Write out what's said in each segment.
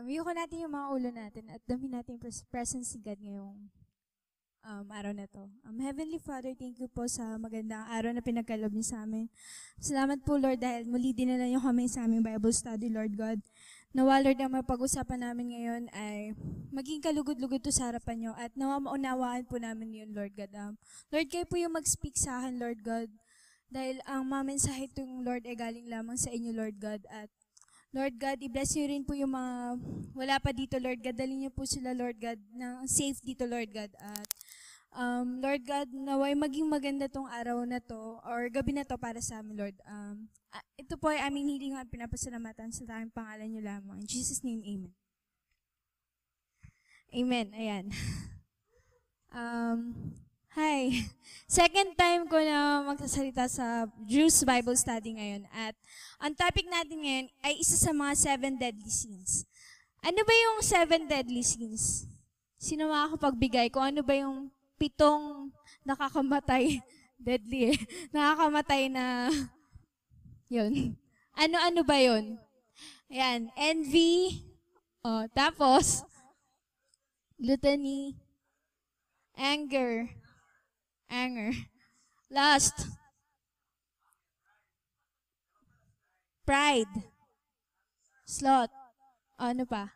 Yuko natin yung mga ulo natin at damin natin yung presence ni God ngayong araw na to. Heavenly Father, thank you po sa magandang araw na pinagkalob niyo sa amin. Salamat po, Lord, dahil muli dinala niyo kami sa aming Bible study, Lord God. Nawa, Lord, ang mapag-usapan namin ngayon ay maging kalugod-lugod to sa harapan niyo at nawa maunawaan po namin yun, Lord God. Lord, kayo po yung mag-speak sa akin, Lord God. Dahil ang mamensahe itong Lord ay galing lamang sa inyo, Lord God. At Lord God, i-bless niyo rin po yung mga wala pa dito, Lord God. Dalhin niyo po sila, Lord God, na safe dito, Lord God. At Lord God, naway maging maganda tong araw na to or gabi na to para sa amin, Lord. Ito po ay aming hiling at pinapasalamatan sa tayong pangalan niyo lamang. In Jesus' name, Amen. Amen. Ayan. Hi. Second time ko na magsasalita sa Juice Bible Study ngayon. At ang topic natin ngayon ay isa sa mga 7 deadly sins. Ano ba yung 7 deadly sins? Sino makakapagbigay? Kung ano ba yung 7 nakakamatay, deadly nakakamatay na, yun. Ano-ano ba yun? Ayan, envy, tapos, gluttony, anger, lust, pride, sloth, ano pa?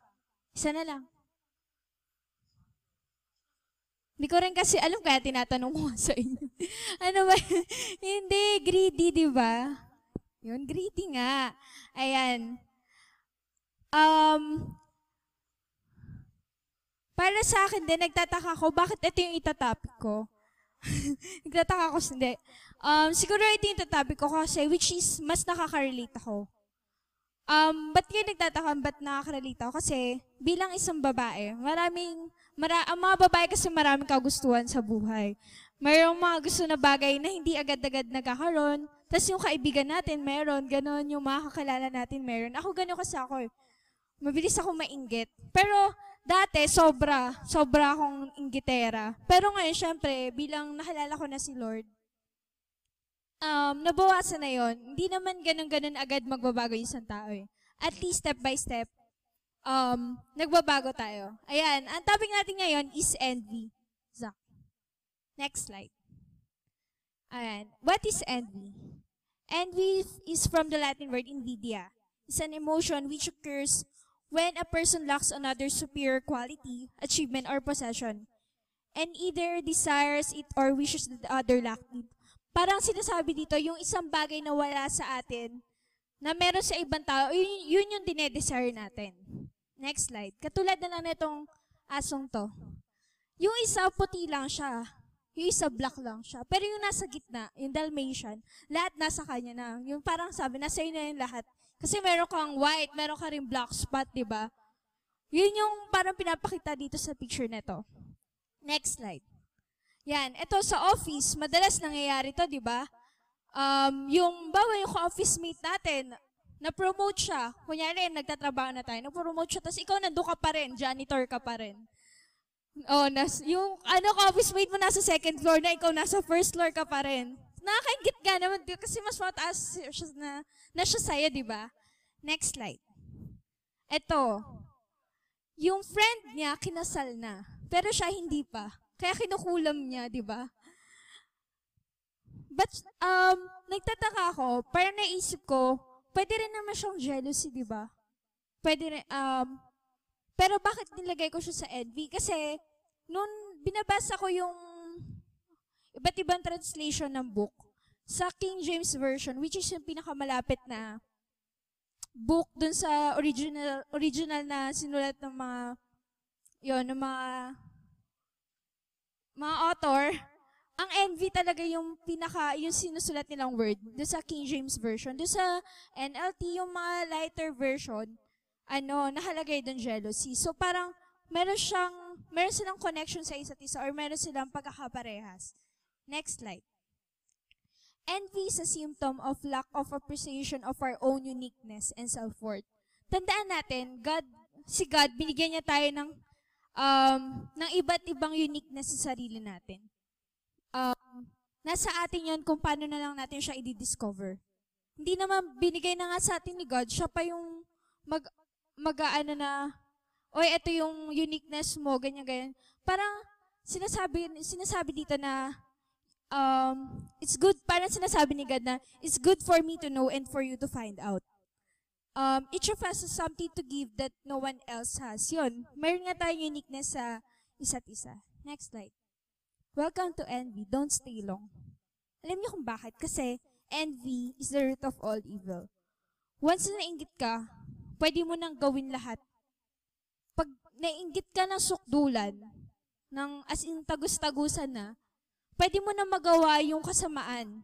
Isa na lang. Hindi ko rin kasi alam kaya tinatanong ko sa inyo. Ano ba? Hindi, greedy, di ba? Yun, greedy nga. Ayan. Para sa akin din, nagtataka ko, bakit ito yung itatopic ko? Nagtataka ko, hindi. Siguro ito yung itatopic ko kasi, which is, mas nakaka-relate ako. Ba't kayo nagtataka, ba't nakaka-relate ako? Kasi, bilang isang babae, ang mga babae kasi maraming kagustuhan sa buhay. Mayroong mga gusto na bagay na hindi agad-agad nagkakaroon. Tapos yung kaibigan natin, meron. Ganon, yung mga kakilala natin, meron. Ako ganon kasi ako. Mabilis ako mainggit. Pero, dati, sobra akong inggitera. Pero ngayon, syempre, bilang nakalala ko na si Lord, nabawasan na yon. Hindi naman ganun-ganun agad magbabago yung isang tao eh. At least step by step, nagbabago tayo. Ayan, ang topic natin ngayon is envy. Zach. Next slide. Ayan, what is envy? Envy is from the Latin word invidia. It's an emotion which occurs when a person lacks another's superior quality, achievement, or possession, and either desires it or wishes that the other lacked it. Parang sinasabi dito, yung isang bagay na wala sa atin, na meron sa ibang tao, yun yung dinedesire natin. Next slide. Katulad na lang nitong asong to. Yung isa puti lang siya. Yung isa black lang siya. Pero yung nasa gitna, yung Dalmatian, lahat nasa kanya na. Yung parang sabi, nasa iyo na yung lahat. Kasi meron kang white, meron ka rin black spot, di ba? Yun yung parang pinapakita dito sa picture nito. Next slide. Yan, ito sa office, madalas nangyayari to, di ba? Yung office mate natin, na-promote siya. Kunyari, nagtatrabaho na tayo, na-promote siya, tapos ikaw nandun ka pa rin, janitor ka pa rin. Yung office mate mo nasa second floor na, ikaw nasa first floor ka pa rin. Nakakaingit ka naman, kasi mas mataas siya na siya sa'yo, di ba? Next slide. Ito, yung friend niya, kinasal na, pero siya hindi pa. Kaya kinukulam niya, di ba? But, nagtataka ako, parang naisip ko, pwede rin naman siyang jealousy, di ba? Pwede rin, pero bakit nilagay ko siya sa envy? Kasi, nung binabasa ko yung iba't ibang translation ng book, sa King James Version, which is yung pinakamalapit na book dun sa original na sinulat ng mga author, ang envy talaga yung yung sinusulat nilang word doon sa King James Version. Doon sa NLT, yung mga lighter version, nakalagay doon jealousy. So parang meron silang connection sa isa't isa or meron silang pagkakaparehas. Next slide. Envy is a symptom of lack of appreciation of our own uniqueness and self-worth. Tandaan natin, si God, binigyan niya tayo ng iba't ibang uniqueness sa sarili natin. Nasa atin yon kung paano na lang natin siya i-discover. Hindi naman binigay na nga sa atin ni God, siya pa yung mag-aano na, oy, ito yung uniqueness mo, ganyan, ganyan. Parang sinasabi dito na, it's good, parang sinasabi ni God na, it's good for me to know and for you to find out. Each of us has something to give that no one else has. Yun, mayroon nga tayong uniqueness sa isa't isa. Next slide. Welcome to envy. Don't stay long. Alam niyo kung bakit? Kasi envy is the root of all evil. Once na nainggit ka, pwede mo nang gawin lahat. Pag nainggit ka ng sukdulan, ng as in tagus-tagusan na, pwede mo na magawa yung kasamaan.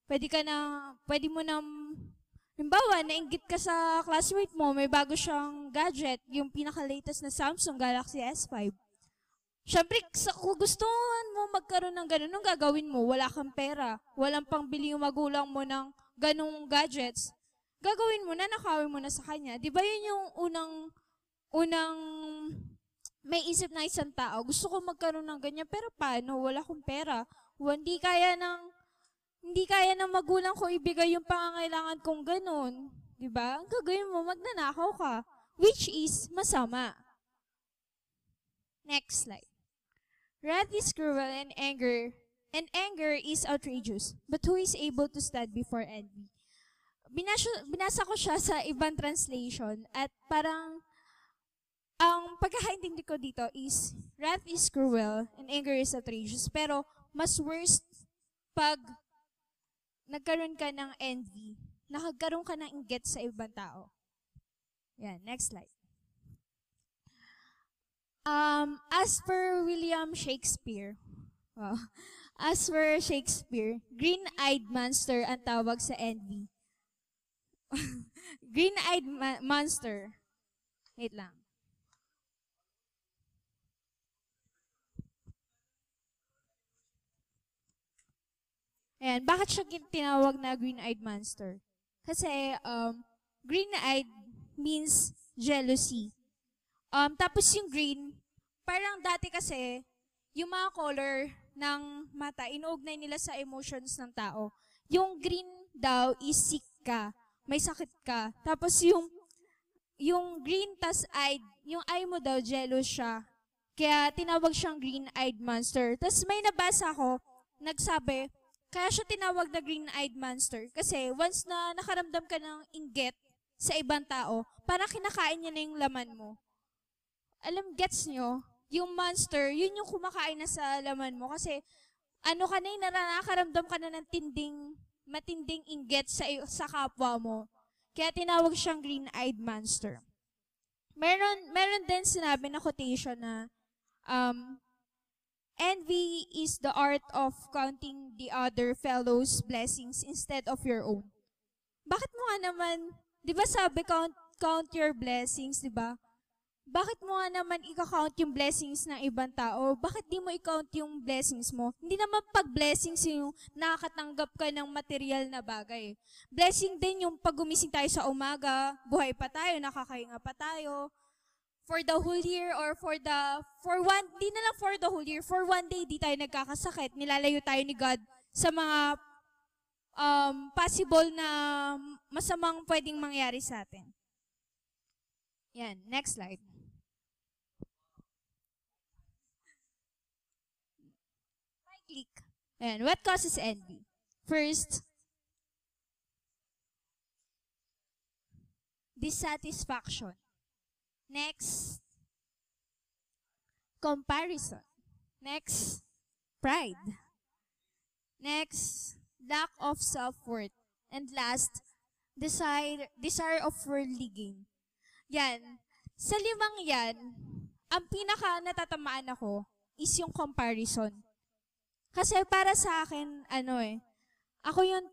Pwede mo na, halimbawa, nainggit ka sa classmate mo, may bago siyang gadget, yung pinaka-latest na Samsung Galaxy S5. Siyempre, kung gustuhan mo magkaroon ng ganun, nung gagawin mo, wala kang pera, walang pangbili yung magulang mo ng ganung gadgets, gagawin mo na, nakawin mo na sa kanya. Di ba yun yung unang may isip na isang tao, gusto ko magkaroon ng ganyan, pero paano? Wala akong pera. Hindi kaya ng magulang ko ibigay yung pangangailangan kong ganun. Di ba? Ang gagawin mo, magnanakaw ka, which is masama. Next slide. Wrath is cruel and anger is outrageous. But who is able to stand before envy? Binasa ko siya sa ibang translation at parang ang pagkakaintindi ko dito is wrath is cruel and anger is outrageous. Pero mas worst pag nagkaroon ka ng envy, nakagkaroon ka ng inggit sa ibang tao. Yan, next slide. As per William Shakespeare, green-eyed monster ang tawag sa envy. Green-eyed monster. Wait lang. Ayan, bakit siya tinawag na green-eyed monster? Kasi, green-eyed means jealousy. Tapos yung green, parang dati kasi, yung mga color ng mata, inuugnay nila sa emotions ng tao. Yung green daw is sick ka, may sakit ka. Tapos yung green tas eyed, yung eye mo daw, jealous siya. Kaya tinawag siyang green-eyed monster. Tapos may nabasa ko, nagsabi, kaya siya tinawag na green-eyed monster. Kasi once na nakaramdam ka ng inggit sa ibang tao, parang kinakain niya na yung laman mo. Gets nyo? Yung monster, yun yung kumakain na sa laman mo. Kasi, nakakaramdam ka na ng matinding inggit sa kapwa mo. Kaya tinawag siyang green-eyed monster. Meron din sinabi na quotation na, envy is the art of counting the other fellow's blessings instead of your own. Bakit mo nga naman, di ba sabi, count your blessings, di ba? Bakit mo nga naman i-count yung blessings ng ibang tao? Bakit di mo i-count yung blessings mo? Hindi naman pag-blessings yung nakakatanggap ka ng material na bagay. Blessing din yung pag gumising tayo sa umaga, buhay pa tayo, nakakahinga pa tayo. For the whole year or di na lang for the whole year, for one day di tayo nagkakasakit, nilalayo tayo ni God sa mga possible na masamang pwedeng mangyari sa atin. Yan, next slide. Click. And what causes envy? First, dissatisfaction. Next, comparison. Next, pride. Next, lack of self-worth. And last, desire of worldly gain. Yan. Sa limang yan, ang pinaka natatamaan ako is yung comparison. Kasi para sa akin, ako yung,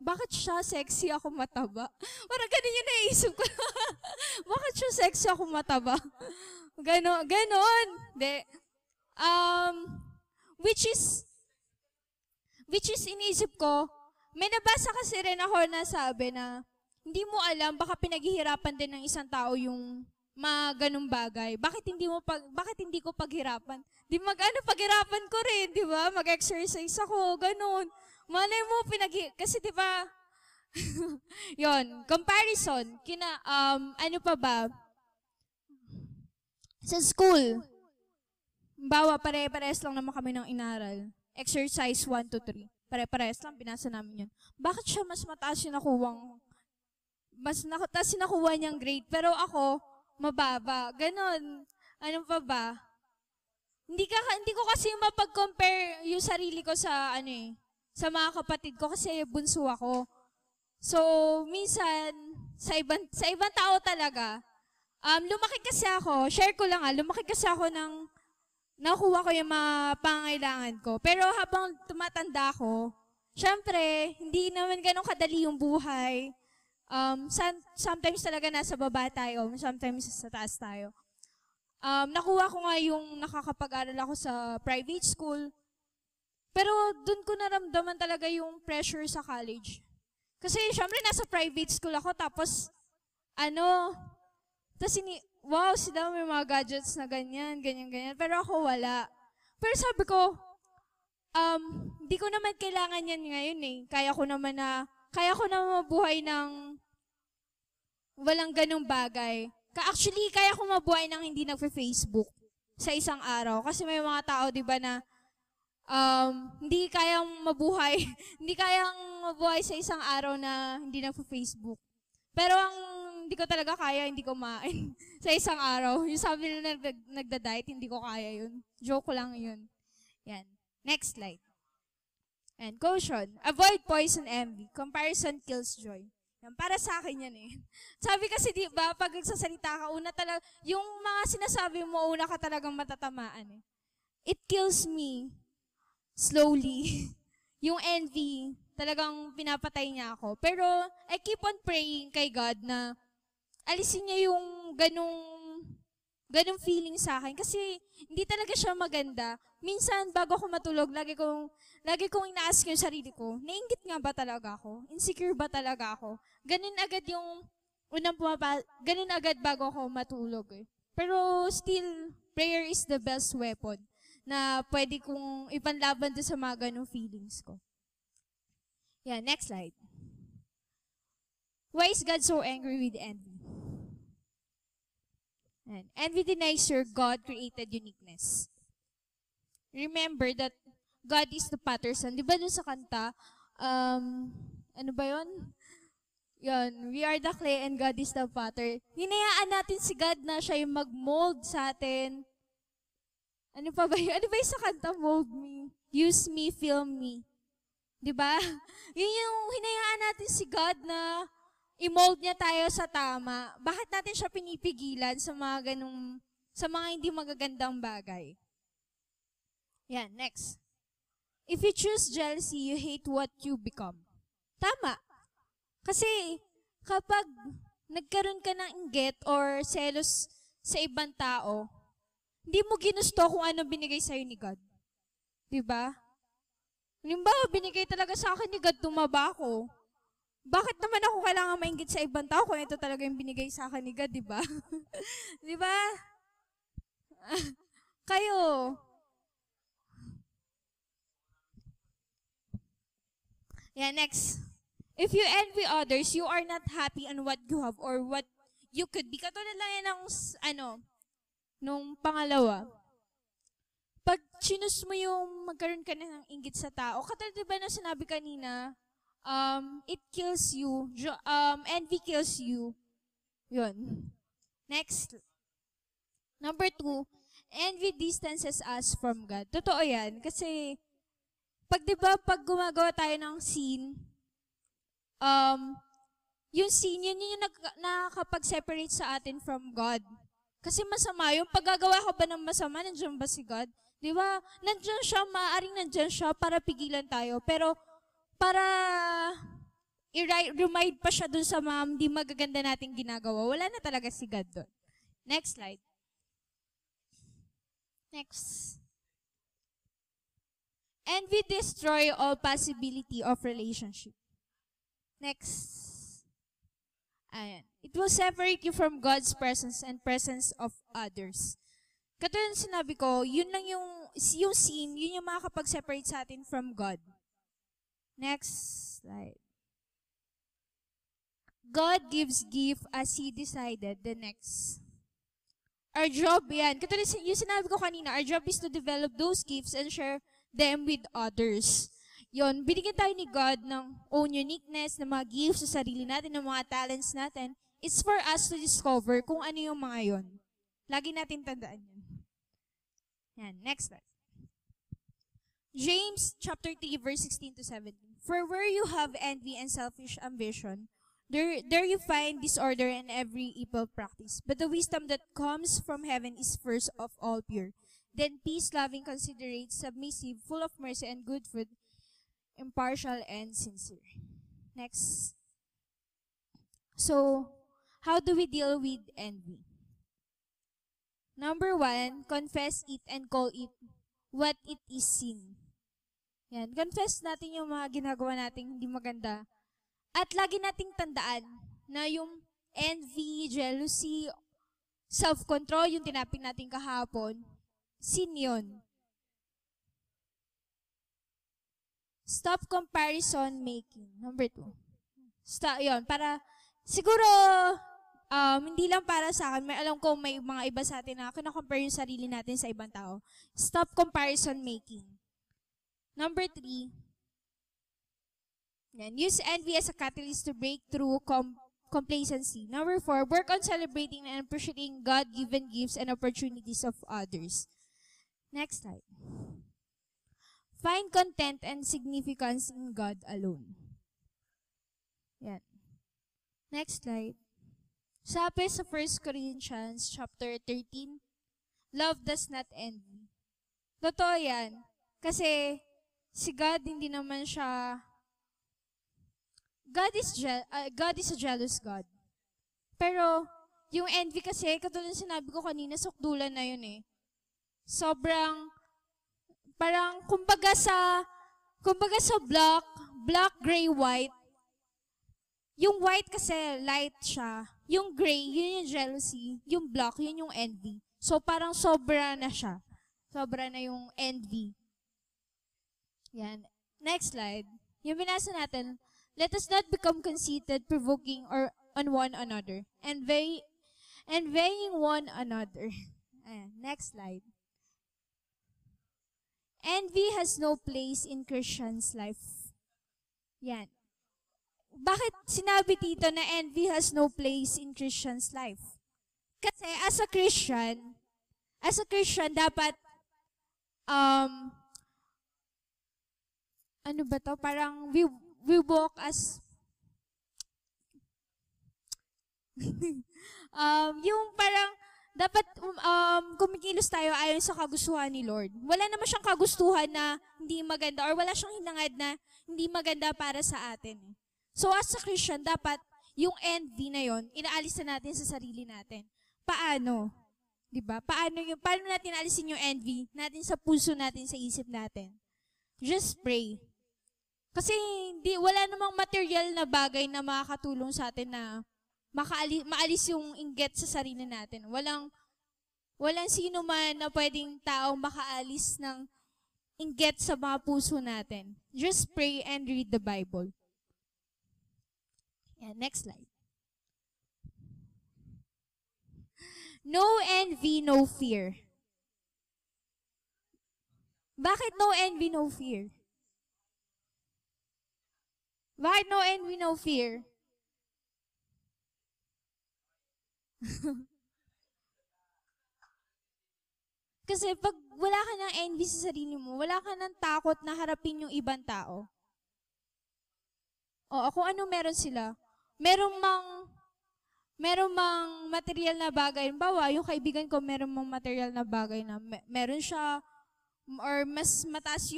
bakit siya sexy ako mataba? Parang ganun yung naisip ko. Bakit siya sexy ako mataba? Ganon. De, which is inisip ko, may nabasa kasi rin ako na sabi na, hindi mo alam, baka pinaghihirapan din ng isang tao yung mga ganung bagay. Bakit hindi ko paghirapan? Paghirapan ko rin, di ba? Mag-exercise ako, ganun. Malay mo, kasi di ba, Yon, comparison. Ano pa ba? Sa school, bawa pare-pares lang naman kami ng inaral. Exercise 1 to 3. Pare-pares lang, binasa namin yun. Bakit siya mas mataas yung nakuha niyang grade, pero ako, mababa. Ganon. Ano pa ba? Hindi ko kasi mapag-compare yung sarili ko sa, sa mga kapatid ko kasi bunso ako. So, minsan, sa ibang tao talaga, lumaki kasi ako, share ko lang lumaki kasi ako nakuha ko yung mga pangailangan ko. Pero habang tumatanda ako, syempre, hindi naman ganun kadali yung buhay. Sometimes talaga nasa baba tayo, sometimes sa taas tayo. Nakuha ko nga yung nakakapag-aral ako sa private school. Pero dun ko naramdaman talaga yung pressure sa college. Kasi syempre nasa private school ako, tapos wow, sila may mga gadgets na ganyan. Pero ako wala. Pero sabi ko, hindi ko naman kailangan yan ngayon eh. Kaya ko naman mabuhay ng walang ganong bagay. Actually, kaya ko mabuhay ng hindi nagfe-Facebook sa isang araw. Kasi may mga tao, di ba, na hindi kayang mabuhay sa isang araw na hindi nagfe-Facebook. Pero ang hindi ko talaga kaya, hindi kumain sa isang araw. Yung sabi nila nagda-diet, hindi ko kaya yun. Joke lang yun. Yan. Next slide. And caution. Avoid poison envy. Comparison kills joy. Yan, para sa akin yan eh. Sabi kasi di ba, pag nagsasalita ka, yung mga sinasabi mo, una ka talagang matatamaan eh. It kills me slowly. Yung envy, talagang pinapatay niya ako. Pero I keep on praying kay God na alisin niya yung ganung feeling sa akin. Kasi hindi talaga siya maganda. Minsan, bago ako matulog, lagi kong ina-ask yung sarili ko, nainggit nga ba talaga ako? Insecure ba talaga ako? Ganun agad bago ako matulog eh. Pero still, prayer is the best weapon na pwede kong ipanlaban doon sa mga ganung feelings ko. Yeah, next slide. Why is God so angry with envy? And envy denies your God-created uniqueness. Remember that God is the pattern. Di ba dun sa kanta, ano ba yun? Yun, we are the clay and God is the potter. Hinayaan natin si God na siya yung mag-mold sa atin. Ano pa ba yun? Ano ba yung sa kanta? Mold me. Use me, film me. Diba? Yun yung hinayaan natin si God na i-mold niya tayo sa tama. Bakit natin siya pinipigilan sa mga hindi magagandang bagay? Yan, next. If you choose jealousy, you hate what you become. Tama. Kasi kapag nagkaroon ka ng inggit or selos sa ibang tao, hindi mo ginusto kung ano binigay sa'yo ni God. Diba? Halimbawa, binigay talaga sa akin ni God, tumaba ako. Bakit naman ako kailangan mainggit sa ibang tao kung ito talaga yung binigay sa akin ni God, diba? Diba? Kayo. Yeah, next. If you envy others, you are not happy on what you have or what you could be. Katulad lang yan nung pangalawa. Pag chinus mo yung magkaroon ka ng inggit sa tao, katulad diba na sinabi kanina, it kills you, envy kills you. Yun. Next. Number 2, envy distances us from God. Totoo yan, kasi pag gumagawa tayo ng scene, yung scene, yun yung nakakapag-separate sa atin from God. Kasi masama, yung paggagawa ka ba ng masama, nandiyan ba si God? Di ba? Nandiyan siya, maaaring nandiyan siya para pigilan tayo. Pero, para i-remind pa siya dun sa mga hindi magaganda nating ginagawa, wala na talaga si God dun. Next slide. Next. Envy destroy all possibility of relationship. Next. Ayan. It will separate you from God's presence and presence of others. Katulad ng sinabi ko, yun lang yung scene, yun yung makakapag-separate sa atin from God. Next slide. God gives gift as He decided. The next. Our job, yan. Katulad yung sinabi ko kanina, our job is to develop those gifts and share them with others. Yon, binigyan tayo ni God ng own uniqueness, ng mga gifts sa sarili natin, ng mga talents natin. It's for us to discover kung ano yung mga yon. Lagi natin tandaan yan. Yan, next slide. James chapter 3, verse 16 to 17. For where you have envy and selfish ambition, there you find disorder and every evil practice. But the wisdom that comes from heaven is first of all pure. Then peace-loving, considerate, submissive, full of mercy and good fruit, impartial and sincere. Next. So, how do we deal with envy? Number 1, confess it and call it what it is sin. Yan, confess natin yung mga ginagawa nating hindi maganda. At lagi nating tandaan na yung envy, jealousy, self-control, yung tinapin natin kahapon, sin yun. Stop comparison making. Number 2. Stop, yun, para, siguro, hindi lang para sa akin, may alam ko may mga iba sa atin na kina-compare yung sarili natin sa ibang tao. Stop comparison making. Number 3, use envy as a catalyst to break through complacency. Number 4, work on celebrating and appreciating God-given gifts and opportunities of others. Next slide. Find content and significance in God alone. Yan. Next slide. Sabi sa 1 Corinthians chapter 13, love does not envy. Totoo yan. Kasi si God hindi naman siya God is a jealous God. Pero, yung envy kasi, katulad ng sinabi ko kanina, sukdulan na yun eh. Sobrang, parang, kumbaga sa black, gray, white, yung white kasi, light siya. Yung gray, yun yung jealousy. Yung black, yun yung envy. So, parang sobra na siya. Sobra na yung envy. Yan. Next slide. Yung binasa natin, let us not become conceited, provoking or on one another, and envying one another. Ayan, next slide. Envy has no place in Christian's life. Yan. Bakit sinabi dito na envy has no place in Christian's life? Kasi as a Christian dapat ano ba to? Parang we walk as yung parang dapat kumikilos tayo ayon sa kagustuhan ni Lord. Wala naman siyang kagustuhan na hindi maganda or wala siyang hinangad na hindi maganda para sa atin. So as a Christian, dapat yung envy na yon inaalis na natin sa sarili natin. Paano? 'Di ba? Paano natin aalisin yung envy natin sa puso natin, sa isip natin? Just pray. Kasi wala namang material na bagay na makakatulong sa atin na maalis yung inggit sa sarili natin. Walang sino man na pwedeng taong makaalis ng inggit sa mga puso natin. Just pray and read the Bible. Yeah, next slide. No envy, no fear. Bakit no envy, no fear? Bakit no envy, no fear? Kasi pag wala ka ng envy sa sarili mo, wala ka ng takot na harapin yung ibang tao. O, kung ano meron sila. Merong mang material na bagay. Bawa, yung kaibigan ko, merong mang material na bagay na meron siya, or mas mataas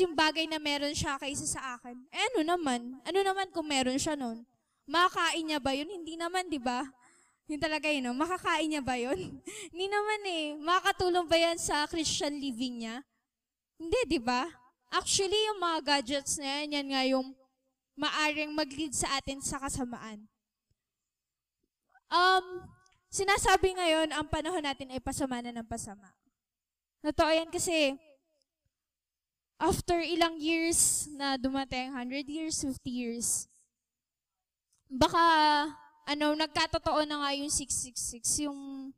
yung bagay na meron siya kaysa sa akin. Ano naman kung meron siya nun? Makakain niya ba yun? Hindi naman, di ba? Yun talaga yun, no? Makakain niya ba yun? Hindi naman eh. Makakatulong ba yan sa Christian living niya? Hindi, di ba? Actually, yung mga gadgets na yan nga yung maaring mag-lead sa atin sa kasamaan. Sinasabi ngayon, ang panahon natin ay pasama na ng pasama. Totoo yan kasi, after ilang years na dumating, 100 years, 50 years, baka, nagkatotoo na nga yung 666, yung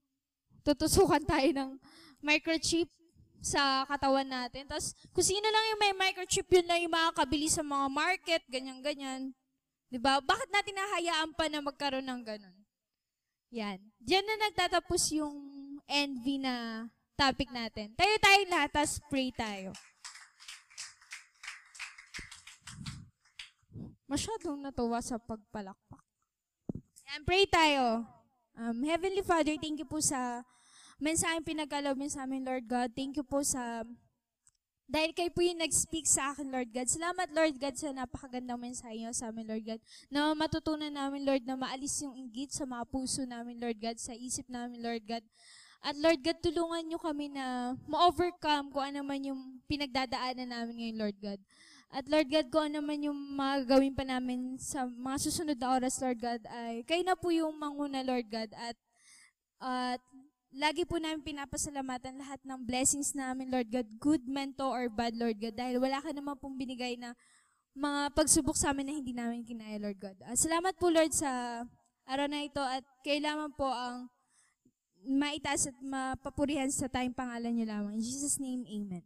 tutusukan tayo ng microchip sa katawan natin. Tapos, kung sino lang yung may microchip, yun lang yung makakabili sa mga market, ganyan-ganyan. Diba? Bakit natin nahayaan pa na magkaroon ng ganun? Yan. Diyan na nagtatapos yung envy na topic natin. Tayo lahat, tapos pray tayo. Masyadong natuwa sa pagpalakpak. Yan, pray tayo. Heavenly Father, thank you po sa mensaheng pinagkaloob mo sa amin, Lord God. Thank you po dahil kayo po yung nag-speak sa akin, Lord God. Salamat, Lord God, sa napakagandang mensahe niyo sa amin, Lord God. Na matutunan namin, Lord, na maalis yung inggit sa mga puso namin, Lord God, sa isip namin, Lord God. At Lord God, tulungan niyo kami na ma-overcome kung ano man yung pinagdadaanan namin ngayon, Lord God. At Lord God, kung ano man yung mga gawin pa namin sa mga susunod na oras, Lord God, ay kayo na po yung manguna, Lord God. At lagi po namin pinapasalamatan lahat ng blessings namin, Lord God, good man to or bad, Lord God, dahil wala ka naman pong binigay na mga pagsubok sa amin na hindi namin kinaya, Lord God. Salamat po, Lord, sa araw na ito at kailangan po ang maitaas at mapapurihan sa tayong pangalan niyo lamang. In Jesus' name, Amen.